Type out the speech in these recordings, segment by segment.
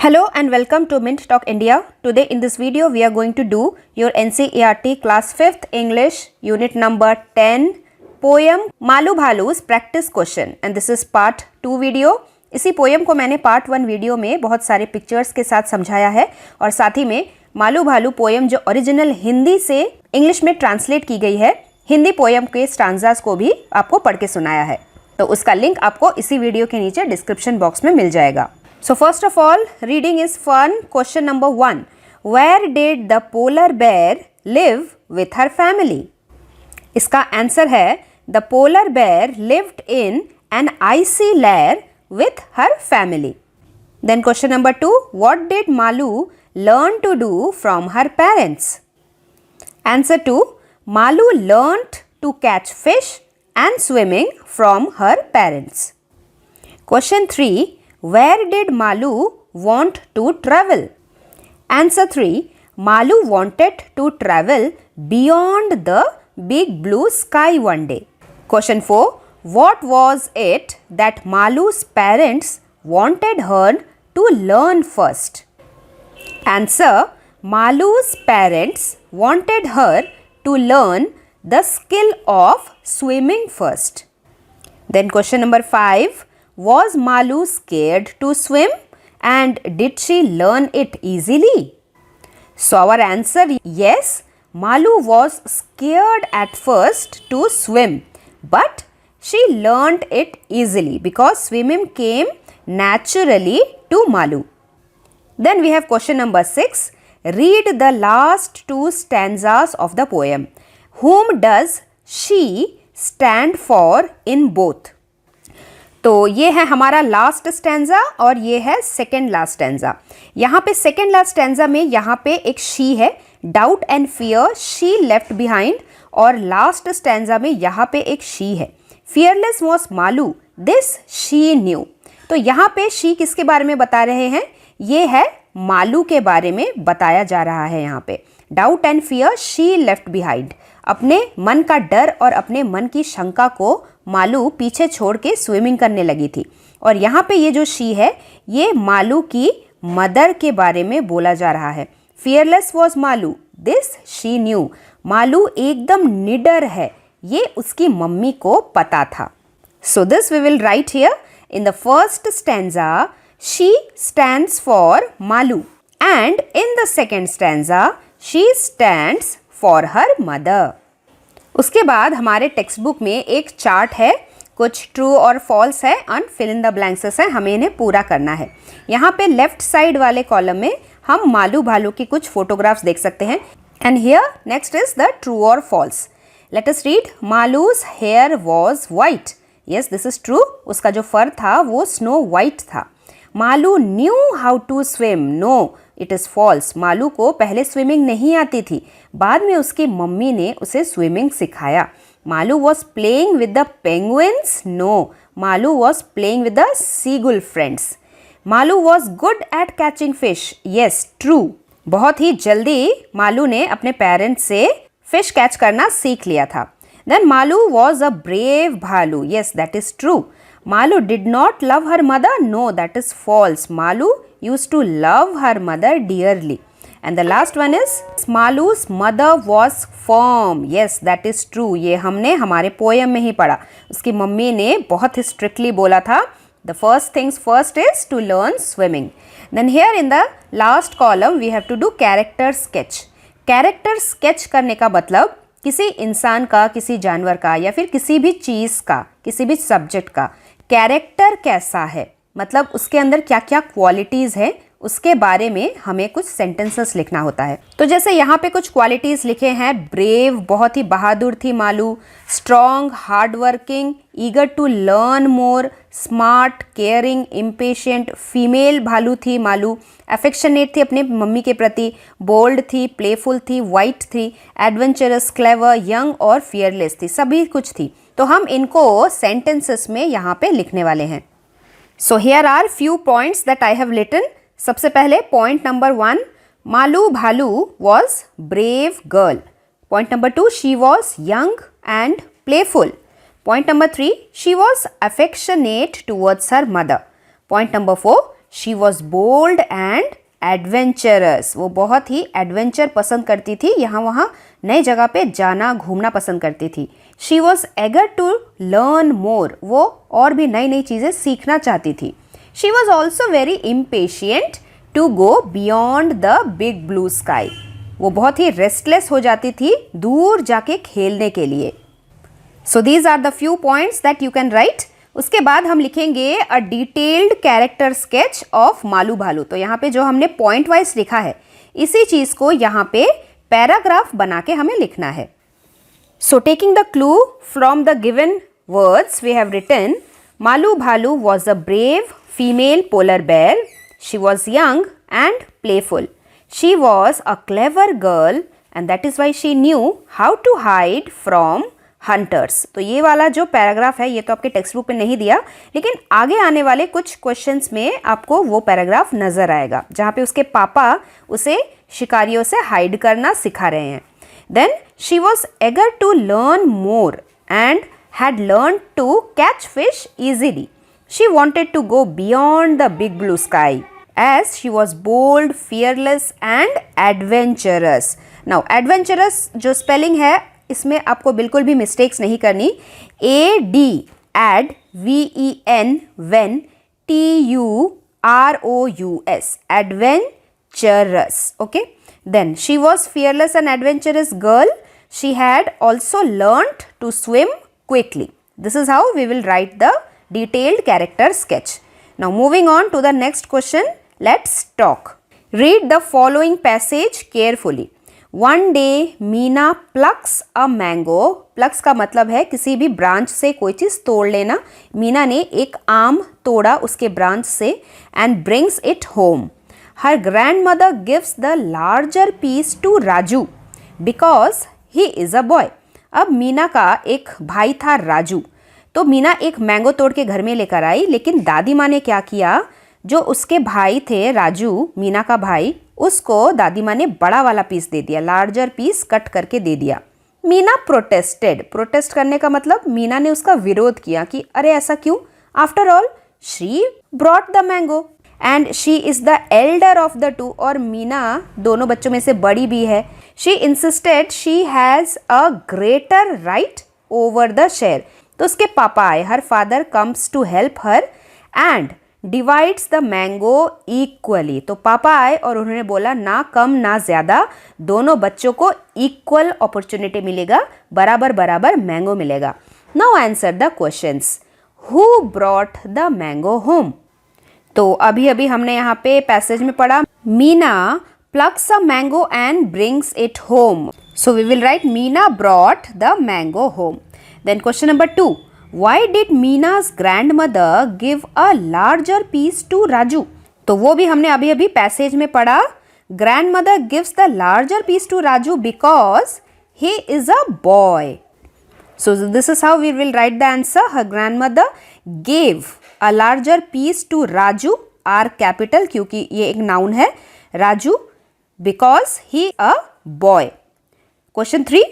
Hello and welcome to Mint Talk India. Today in this video we are going to do your NCERT class 5th English unit number 10 poem Malu Bhalu's practice question and this is part 2 video. इसी poem को मैंने part 1 video में बहुत सारे pictures के साथ समझाया है और साथ ही में मालू भालू पोएम जो ओरिजिनल हिंदी से इंग्लिश में ट्रांसलेट की गई है हिंदी पोएम के स्टांजास को भी आपको पढ़ के सुनाया है, तो उसका लिंक आपको इसी वीडियो के नीचे डिस्क्रिप्शन बॉक्स में मिल जाएगा. So first of all, reading is fun. Question number 1. Where did the polar bear live with her family? इसका आंसर है The polar bear lived in an icy lair with her family. Then question number 2. What did Malu learn to do from her parents? Answer 2. Malu learnt to catch fish and swimming from her parents. Question 3. Where did Malu want to travel? Answer 3. Malu wanted to travel beyond the big blue sky one day. Question 4. What was it that Malu's parents wanted her to learn first? Answer. Malu's parents wanted her to learn the skill of swimming first. Then question number 5. Was Malu scared to swim and did she learn it easily? So our answer yes, Malu was scared at first to swim but she learned it easily because swimming came naturally to Malu. Then we have question number 6. Read the last 2 stanzas of the poem. Whom does she stand for in both? तो ये है हमारा last stanza और ये है second last stanza. यहाँ पे second last stanza में यहाँ पे एक शी है, doubt and fear she left behind, और लास्ट स्टैंजा में यहाँ पे एक शी है, fearless was Malu this she new. तो यहाँ पे शी किसके बारे में बता रहे हैं? ये है मालू के बारे में बताया जा रहा है. यहाँ पे doubt and fear she left behind, अपने मन का डर और अपने मन की शंका को मालू पीछे छोड़ के स्विमिंग करने लगी थी. और यहाँ पे ये जो शी है ये मालू की मदर के बारे में बोला जा रहा है. Fearless was Malu this she knew, Malu एकदम निडर है, ये उसकी मम्मी को पता था. So this we will write here in the first stanza she stands for Malu and in the second stanza she stands for her mother. उसके बाद हमारे टेक्स्ट बुक में एक चार्ट है, कुछ ट्रू और फॉल्स है और फिल इन द ब्लैंक्स है, हमें इन्हें पूरा करना है. यहाँ पे लेफ्ट साइड वाले कॉलम में हम मालू भालू की कुछ फोटोग्राफ्स देख सकते हैं. And here next is the true or false. Let us read. Malu's hair was white. Yes this is true, उसका जो फर था वो स्नो वाइट था. Malu knew how to swim. No it is false, Malu को पहले स्विमिंग नहीं आती थी, बाद में उसकी मम्मी ने उसे स्विमिंग सिखाया. Malu was playing with the penguins. No, Malu was playing with the seagull friends. Malu was good at catching fish. Yes true, बहुत ही जल्दी मालू ने अपने पेरेंट्स से फिश कैच करना सीख लिया था. Then Malu was a brave bhalu. Yes that is true. Malu did not love her mother. No, that is false. Malu used to love her mother dearly. And the last one is Malu's mother was firm. Yes, that is true. ये हमने हमारे poem में ही पढ़ा. उसकी mummy ने बहुत ही strictly बोला था The first things first is to learn swimming. Then here in the last column we have to do character sketch. Character sketch करने का मतलब किसी इंसान का, किसी जानवर का या फिर किसी भी चीज़ का, किसी भी सब्जेक्ट का कैरेक्टर कैसा है, मतलब उसके अंदर क्या क्या क्वालिटीज़ है, उसके बारे में हमें कुछ सेंटेंसेस लिखना होता है. तो जैसे यहाँ पे कुछ क्वालिटीज़ लिखे हैं. ब्रेव, बहुत ही बहादुर थी Malu. Strong, hard working, eager to learn more, smart, caring, impatient. Female भालू थी मालू. अफेक्शनेट थी अपने मम्मी के प्रति. बोल्ड थी, प्लेफुल थी, वाइट थी, एडवेंचरस, क्लेवर, यंग और फियरलेस थी. सभी कुछ थी. तो हम इनको सेंटेंसेस में यहाँ पे लिखने वाले हैं. So here are few points that I have written. सबसे पहले point number 1, Malu Bhalu was brave girl. Point number 2, she was young and playful. Point number 3, she was affectionate towards her mother. Point number 4, she was bold and adventurous, वो बहुत ही adventure पसंद करती थी, यहाँ वहाँ नई जगह पे जाना घूमना पसंद करती थी। She was eager to learn more, वो और भी नई नई चीज़ें सीखना चाहती थी। She was also very impatient to go beyond the big blue sky, वो बहुत ही रेस्टलेस हो जाती थी दूर जाके खेलने के लिए। So these are the few points that you can write. उसके बाद हम लिखेंगे a detailed character sketch of Malu Bhalu. तो यहाँ पे जो हमने पॉइंट वाइज लिखा है इसी चीज़ को यहाँ पे पैराग्राफ बना के हमें लिखना है। So taking the clue from the given words we have written Malu Bhalu was a brave female polar bear, she was young and playful, she was a clever girl and that is why she knew how to hide from hunters. तो ये वाला जो paragraph है ये तो आपके text book में नहीं दिया, लेकिन आगे आने वाले कुछ क्वेश्चंस में आपको वो पैराग्राफ नजर आएगा जहाँ पे उसके पापा उसे शिकारियों से हाइड करना सिखा रहे हैं। Then she was eager to learn more and had learn to catch fish easily, she wanted to go beyond the big blue sky as she was bold, fearless and adventurous. Now adventurous जो spelling है इसमें आपको बिल्कुल भी mistakes नहीं करनी। AD add VEN when TUROUS adventurous. Okay, then she was fearless and adventurous girl. She had also learnt to swim quickly. This is how we will write the detailed character sketch. Now moving on to the next question, let's talk. Read the following passage carefully. One day Meena plucks a mango. Plucks का मतलब है किसी भी branch से कोई चीज़ तोड़ लेना। मीना ने एक आम तोड़ा उसके ब्रांच से and brings it home. Her grandmother gives the larger piece to Raju because he is a boy. अब मीना का एक भाई था राजू, तो मीना एक मैंगो तोड़ के घर में लेकर आई, लेकिन दादी माँ ने क्या किया, जो उसके भाई थे राजू, मीना का भाई, उसको दादी माँ ने बड़ा वाला पीस दे दिया, लार्जर पीस कट करके दे दिया। मीना प्रोटेस्टेड, प्रोटेस्ट करने का मतलब मीना ने उसका विरोध किया कि अरे ऐसा क्यों, after all she brought the mango and she is the elder of the two, और मीना दोनों बच्चों में से बड़ी भी है। She insisted she has a greater right over the share. तो उसके पापा आए, her father comes to help her and divides the mango equally. तो पापा आए और उन्होंने बोला ना कम ना ज़्यादा, दोनों बच्चों को इक्वल अपॉर्चुनिटी मिलेगा, बराबर बराबर मैंगो मिलेगा। Now answer the questions. Who brought the mango home? तो अभी अभी हमने यहाँ पे पैसेज में पढ़ा Meena plucks a mango and brings it home. So we will write Meena brought the mango home. Then question number 2, Why did Meena's grandmother give a larger piece to Raju? तो वो भी हमने अभी अभी पैसेज में पढ़ा, grandmother gives the larger piece to Raju because he is a boy. So this is how we will write the answer. Her grandmother gave a larger piece to Raju, R capital क्योंकि ये एक noun है, Raju, because he a boy. Question 3,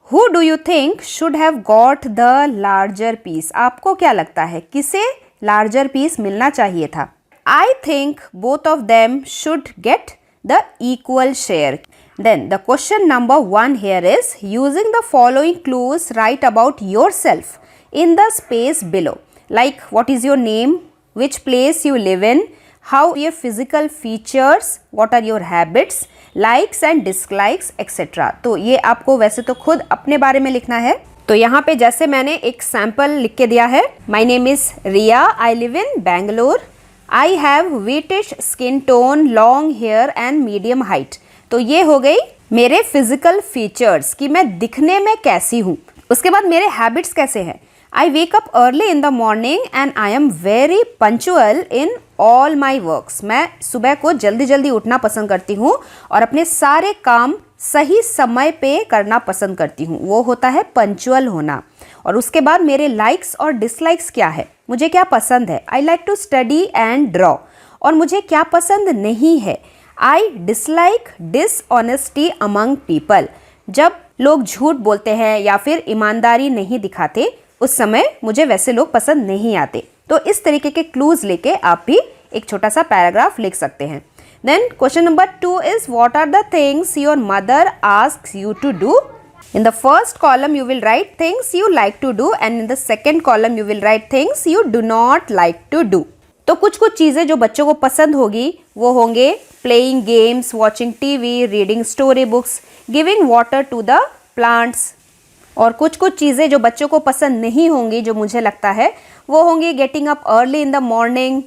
Who do you think should have got the larger piece? आपको क्या लगता है किसे larger piece मिलना चाहिए था? I think both of them should get the equal share. Then the question number 1 here is, using the following clues write about yourself in the space below. Like what is your name, which place you live in, how your physical features, what are your habits, likes and dislikes etc. तो ये आपको वैसे तो खुद अपने बारे में लिखना है। तो यहाँ पे जैसे मैंने एक सैम्पल लिख के दिया है, my name is Riya, I live in Bangalore, I have wheatish skin tone, long hair and medium height. तो ये हो गई मेरे फिजिकल फीचर्स कि मैं दिखने में कैसी हूँ। उसके बाद मेरे हैबिट्स कैसे हैं, I wake up early in the morning and I am very punctual in all my works. मैं सुबह को जल्दी जल्दी उठना पसंद करती हूँ और अपने सारे काम सही समय पे करना पसंद करती हूँ, वो होता है पंचुअल होना। और उसके बाद मेरे लाइक्स और डिसलाइक्स क्या है, मुझे क्या पसंद है, I like to study and draw, और मुझे क्या पसंद नहीं है, I dislike dishonesty among people. जब लोग झूठ बोलते हैं या फिर ईमानदारी नहीं दिखाते, उस समय मुझे वैसे लोग पसंद नहीं आते। तो इस तरीके के क्लूज लेके आप भी एक छोटा सा पैराग्राफ लिख सकते हैं। Then question number 2 is what are the things your mother asks you to do. In the first column you will write things you like to do and in the second column you will write things you do not like to do. तो कुछ चीज़ें जो बच्चों को पसंद होगी वो होंगे playing games, watching TV, reading story books, giving water to the plants. और कुछ चीज़ें जो बच्चों को पसंद नहीं होंगी, जो मुझे लगता है वो होंगी getting up early in the morning,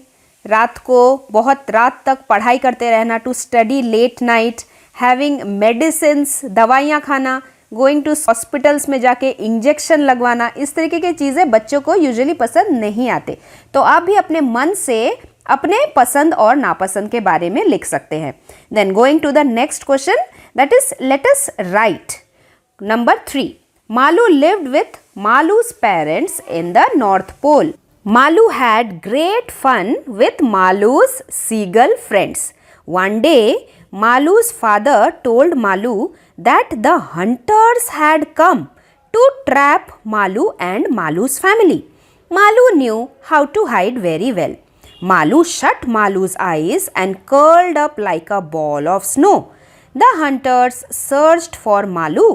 रात को बहुत रात तक पढ़ाई करते रहना, to study late night, having medicines, दवाइयाँ खाना, गोइंग टू हॉस्पिटल्स में जाके इंजेक्शन लगवाना। इस तरीके की चीज़ें बच्चों को यूजुअली पसंद नहीं आते। तो आप भी अपने मन से अपने पसंद और नापसंद के बारे में लिख सकते हैं। Then going to the next question, that is let us write number 3। Malu lived with Malu's parents in the north pole. Malu had great fun with Malu's seagull friends. One day, Malu's father told Malu that the hunters had come to trap Malu and Malu's family. Malu knew how to hide very well. Malu shut Malu's eyes and curled up like a ball of snow. The hunters searched for Malu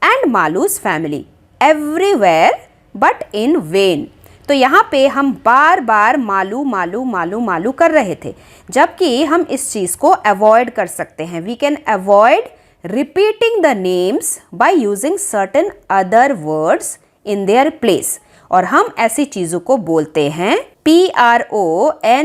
and Malu's family everywhere but in vain. तो यहाँ पे हम बार बार मालू मालू मालू मालू कर रहे थे, जबकि हम इस चीज़ को अवॉइड कर सकते हैं। We can avoid repeating the names by using certain other words in their place. और हम ऐसी चीज़ों को बोलते हैं PRONOUN,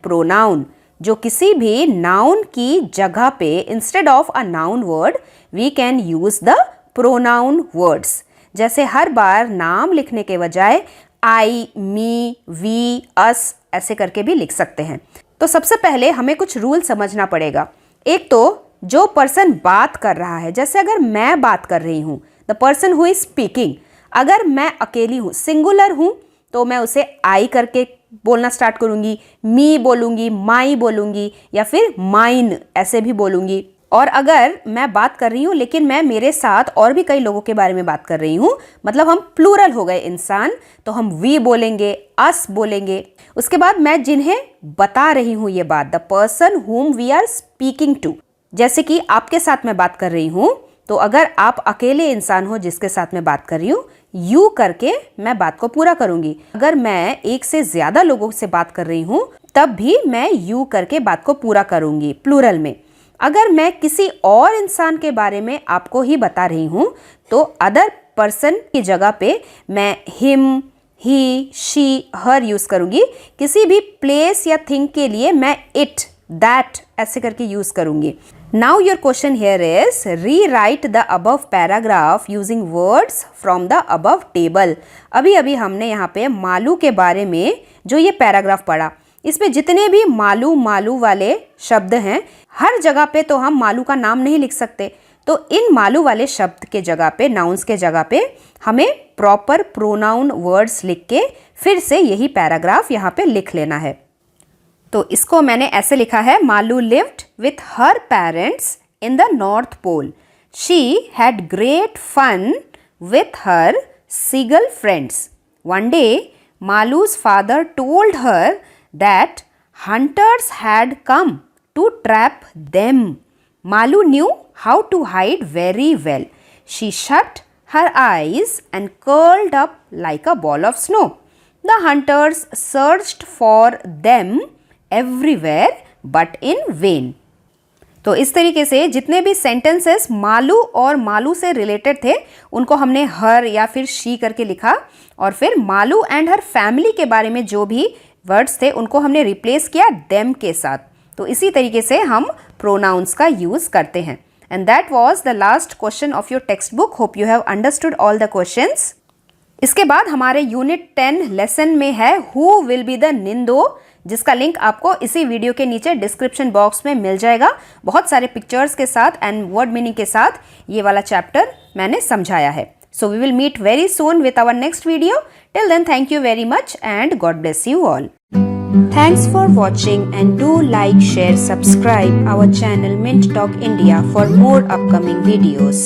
प्रोनाउन, जो किसी भी नाउन की जगह पे instead of a noun word we can use the pronoun words. जैसे हर बार नाम लिखने के बजाय आई, मी, वी, अस ऐसे करके भी लिख सकते हैं। तो सबसे पहले हमें कुछ रूल समझना पड़ेगा। एक तो जो पर्सन बात कर रहा है, जैसे अगर मैं बात कर रही हूँ, the person who is speaking, अगर मैं अकेली हूँ, सिंगुलर हूँ, तो मैं उसे आई करके बोलना स्टार्ट करूँगी, मी बोलूँगी, माई बोलूँगी या फिर माइन ऐसे भी बोलूँगी। और अगर मैं बात कर रही हूँ लेकिन मैं मेरे साथ और भी कई लोगों के बारे में बात कर रही हूँ, मतलब हम प्लूरल हो गए इंसान, तो हम वी बोलेंगे, अस बोलेंगे। उसके बाद मैं जिन्हें बता रही हूँ ये बात, the person whom we are speaking to, जैसे कि आपके साथ मैं बात कर रही हूँ, तो अगर आप अकेले इंसान हो जिसके साथ मैं बात कर रही हूँ, यू करके मैं बात को पूरा करूँगी। अगर मैं एक से ज़्यादा लोगों से बात कर रही हूँ तब भी मैं यू करके बात को पूरा करूँगी प्लूरल में। अगर मैं किसी और इंसान के बारे में आपको ही बता रही हूँ तो अदर पर्सन की जगह पे मैं him, he, she, her use करूँगी। किसी भी प्लेस या थिंग के लिए मैं इट, दैट ऐसे करके यूज़ करूँगी। Now your question here is rewrite the above paragraph using words from the above table. अभी अभी हमने यहाँ पे मालू के बारे में जो ये पैराग्राफ पढ़ा, इसमें जितने भी मालू मालू वाले शब्द हैं, हर जगह पे तो हम मालू का नाम नहीं लिख सकते, तो इन मालू वाले शब्द के जगह पे, नाउन्स के जगह पे हमें प्रॉपर प्रोनाउन वर्ड्स लिख के फिर से यही पैराग्राफ यहाँ पे लिख लेना है। तो इसको मैंने ऐसे लिखा है, Malu lived with her parents in the north Pole. She had great fun with her seagull friends. One day, Malu's father told her that hunters had come to trap them. Malu knew how to hide very well. She shut her eyes and curled up like a ball of snow. The hunters searched for them everywhere but in vain. तो इस तरीके से जितने भी sentences Malu और मालू से related थे उनको हमने हर या फिर शी करके लिखा, और फिर मालू एंड हर फैमिली के बारे में जो भी वर्ड्स थे उनको हमने रिप्लेस किया देम के साथ। तो इसी तरीके से हम प्रोनाउंस का यूज़ करते हैं। And that was the last question of your text book. Hope you have understood all the questions. इसके बाद हमारे यूनिट 10 लेसन में है हु विल बी द निंदो, जिसका लिंक आपको इसी वीडियो के नीचे डिस्क्रिप्शन बॉक्स में मिल जाएगा। बहुत सारे पिक्चर्स के साथ एंड वर्ड मीनिंग के साथ ये वाला चैप्टर मैंने समझाया है। So we will meet very soon with our next video. Till then thank you very much and God bless you all. Thanks for watching and do like, share, subscribe our channel Mint Talk India for more upcoming videos.